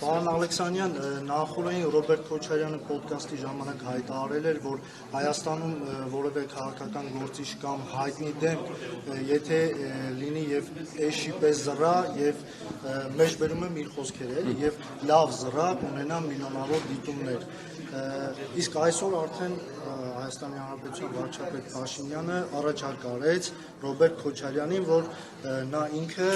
Պարոն Ալեքսանյան, նախորդին Ռոբերտ Քոչարյանը ոդկասթի ժամանակ հայտարարել էր, որ Հայաստանում որևէ քաղաքական գործիչ կամ հայտնի դեմք, եթե լինի եւ էշի պես զրա եւ մեջբերում եմ իր խոսքերը, էլի, եւ լավ զրա կունենա միլիոնավոր դիտումներ։ Իսկ այսօր արդեն Հայաստանի Հանրապետության վարչապետ Փաշինյանը առաջարկ արեց Ռոբերտ Քոչարյանին, որ նա ինքը,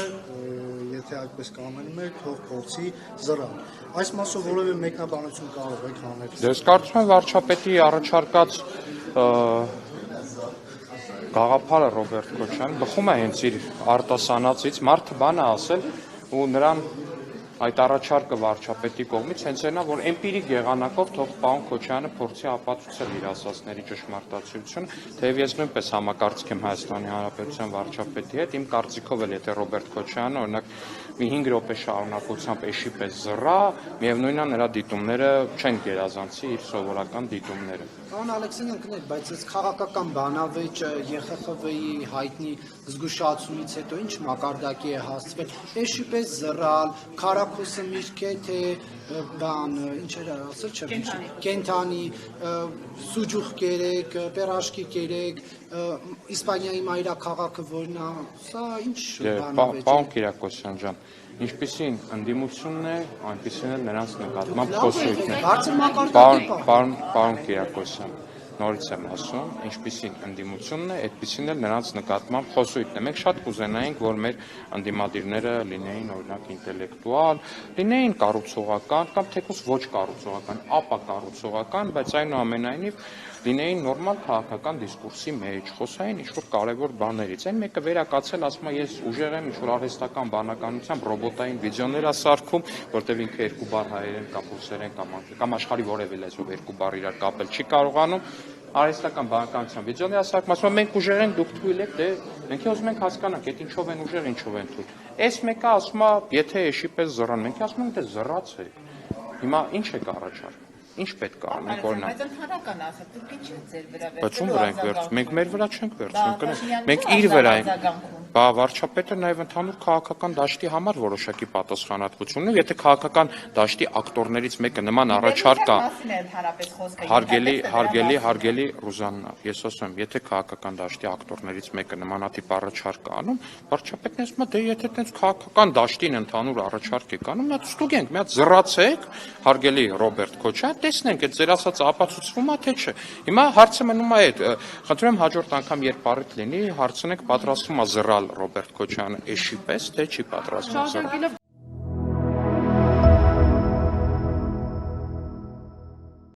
եթե այդպես կամենում է, թող փորձի զրալ։ Այս մասով որևէ մեկնաբանություն կարող եք անել։ Ես կարծում եմ վարչապետի առաջարկած գաղափարը Ռոբերտ Քոչարյանը բխում է հենց իր արտասանածից, մարդը բան է ասել ու նրան այդ առաջարկը վարչապետի կողմից հենց այնա, որ էմպիրիկ եղանակով թող պարոն Քոչարյանը փորձի ապացուցել իր ասածների ճշմարտացիությունը, թեև ես նույնպես համակարծիք եմ Հայաստանի Հանրապետության վարչապետի հետ, իմ կարծիքով էլ եթե Ռոբերտ Քոչարյանը օրինակ մի 5 րոպե շարունակությամբ էշի պես զռա, միևնույնն է նրա դիտումները չեն գերազանցի իր սովորական դիտումները։ Պարոն Ալեքսանյան, կներեք, բայց այս քաղաքական բանավեճը ԵԽԽՎ-ի հայտնի զգուշացումից հետո ինչ մակարդակի է հասցվել, էշի պես զռալ, քարակուսը միրգ է, թե բան, ինչ էր ասել, չէ՞, կենթանի, սուջուխ կերեք, պերաշկի կերեք, Իսպանիայի մայրաքաղաքը որն է, սա ինչ բանավեճ է։ Պարոն Կիրակոսյան ջան, ինչպիսին ընդդիմությունն է, այնպիսին էլ նրանց նկատմամբ խոսույթն է։ Պարոն Կիրակոսյան, նորից եմ ասում, ինչպիսին ընդդիմությունն է, այդպիսին էլ նրանց նկատմամբ խոսույթն է։ Մենք շատ կուզենայինք, որ մեր ընդդիմադիրները լինեին օրինակ ինտելեկտուալ, լինեին կառուցողական կամ թեկուզ ոչ կառուցողական, ապակառուցողական, բայց այնուամենայնիվ լինեին նորմալ քաղաքական դիսկուրսի մեջ, խոսային ինչ-որ կարևոր բաներից։ Այն մեկը վերակացել, ասում է, ես ուժեղ եմ ինչ-որ արհեստական բանականությամբ ռոբոտային վիդեոներ ասարքում, որտեղ ինքը երկու բառ հայերեն կամ ռուսերեն կամ աշխարհի որևէ լեզվով երկու բառ իրար կապել չի կարողանում, արհեստական բանականությամբ վիդեոներ ասարքում, ասում է, մենք ուժեղ ենք, դուք թույլ եք, դե մենք ուզում ենք հասկանանք, այդ ինչով են ուժեղ, ինչով են թույլ։ Այս մեկը ասում է, եթե էշի պես զռան, մենք ասում ենք, դե զռացեք։ Հիմա ինչ եք առաջարկում։ Ինչ պետք է անենք օրինակ։ Բայց ընդհանրական ասած, դուք ինչ եք ձեր վրա վերցնում։ Բայց ո՞ւմ վրա ենք վերցնում։ Մենք մեր վրա չենք վերցնում։ Մենք իր վրա ենք։ Բա վարչապետը նաև ընդհանուր քաղաքական դաշտի համար որոշակի պատասխանատվություն ունի, եթե քաղաքական դաշտի ակտորներից մեկը նման առաջարկ կա։ Հարգելի Ռուզաննա, ես ասում եմ, եթե քաղաքական դաշտի ակտորներից մեկը նմանատիպ առաջարկ է անում, վարչապետն ասում է, դե եթե այդպես քաղաքական դաշտին ընդհանուր առաջարկ եք անում, նա ստուգենք, մի հատ զռացեք, հարգելի Ռոբերտ Քոչարյան, տեսնենք, այդ ձեր ասածը ապացուցվում է թե չէ։ Հիմա հարցը մնում է այդ, խնդրում եմ հաջորդ անգամ երբ առիթ լինի, հարցնեք պատրաստվում է զռալ Ռոբերտ Քոչարյանը էշի պես, թե չի պատրաստվում զռալ։